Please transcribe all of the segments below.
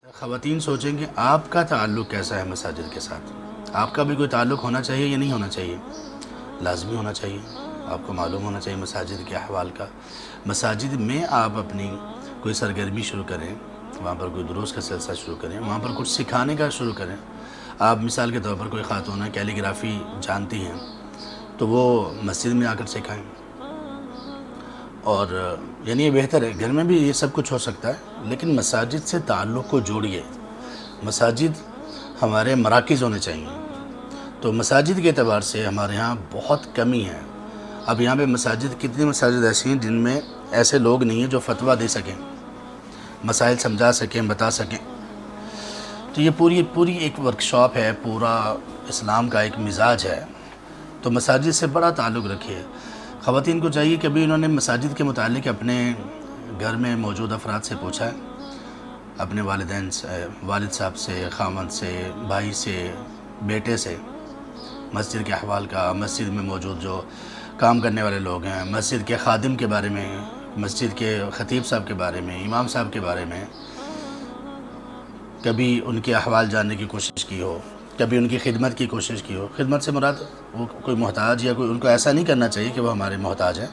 خواتین سوچیں کہ آپ کا تعلق کیسا ہے مساجد کے ساتھ. آپ کا بھی کوئی تعلق ہونا چاہیے یا نہیں ہونا چاہیے؟ لازمی ہونا چاہیے. آپ کو معلوم ہونا چاہیے مساجد کے احوال کا. مساجد میں آپ اپنی کوئی سرگرمی شروع کریں، وہاں پر کوئی دروس کا سلسلہ شروع کریں، وہاں پر کچھ سکھانے کا شروع کریں. آپ مثال کے طور پر کوئی خاتون ہے کیلی گرافی جانتی ہیں تو وہ مسجد میں آ کر سکھائیں. اور یعنی یہ بہتر ہے. گھر میں بھی یہ سب کچھ ہو سکتا ہے لیکن مساجد سے تعلق کو جوڑیے. مساجد ہمارے مراکز ہونے چاہیے. تو مساجد کے اعتبار سے ہمارے ہاں بہت کمی ہے. اب یہاں پہ مساجد، کتنی مساجد ایسی ہیں جن میں ایسے لوگ نہیں ہیں جو فتویٰ دے سکیں، مسائل سمجھا سکیں، بتا سکیں. تو یہ پوری ایک ورکشاپ ہے، پورا اسلام کا ایک مزاج ہے. تو مساجد سے بڑا تعلق رکھیے. خواتین کو چاہیے کہ ابھی انہوں نے مساجد کے متعلق اپنے گھر میں موجود افراد سے پوچھا ہے، اپنے والدین سے، والد صاحب سے، خامند سے، بھائی سے، بیٹے سے، مسجد کے احوال کا، مسجد میں موجود جو کام کرنے والے لوگ ہیں، مسجد کے خادم کے بارے میں، مسجد کے خطیب صاحب کے بارے میں، امام صاحب کے بارے میں کبھی ان کے احوال جاننے کی کوشش کی ہو، کبھی ان کی خدمت کی کوشش کی ہو. خدمت سے مراد وہ کوئی محتاج یا کوئی، ان کو ایسا نہیں کرنا چاہیے کہ وہ ہمارے محتاج ہیں،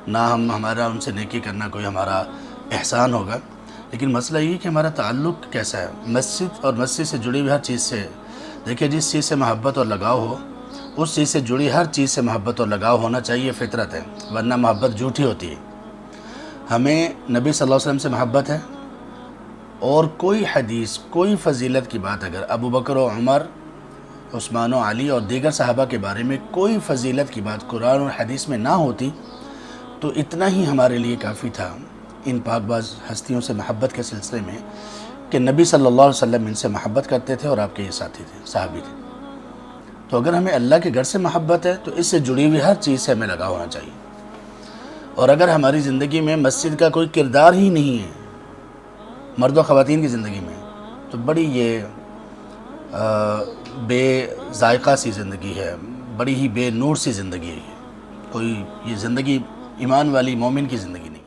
نہ ہمارا ان سے نیکی کرنا کوئی ہمارا احسان ہوگا. لیکن مسئلہ یہ کہ ہمارا تعلق کیسا ہے مسجد اور مسجد سے جڑی ہوئی ہر چیز سے. دیکھیں جس چیز سے محبت اور لگاؤ ہو، اس چیز سے جڑی ہر چیز سے محبت اور لگاؤ ہونا چاہیے، فطرت ہے، ورنہ محبت جھوٹی ہوتی ہے. ہمیں نبی صلی اللہ علیہ وسلم سے محبت ہے، اور کوئی حدیث، کوئی فضیلت کی بات اگر ابو بکر و عمر، عثمان و علی اور دیگر صحابہ کے بارے میں کوئی فضیلت کی بات قرآن اور حدیث میں نہ ہوتی تو اتنا ہی ہمارے لیے کافی تھا ان پاک باز ہستیوں سے محبت کے سلسلے میں کہ نبی صلی اللہ علیہ وسلم ان سے محبت کرتے تھے اور آپ کے یہ ساتھی تھے، صحابی تھے. تو اگر ہمیں اللہ کے گھر سے محبت ہے تو اس سے جڑی ہوئی ہر چیز سے ہمیں لگا ہونا چاہیے. اور اگر ہماری زندگی میں مسجد کا کوئی کردار ہی نہیں ہے مرد و خواتین کی زندگی میں، تو بڑی یہ بے ذائقہ سی زندگی ہے، بڑی ہی بے نور سی زندگی ہے. کوئی یہ زندگی ایمان والی مومن کی زندگی نہیں.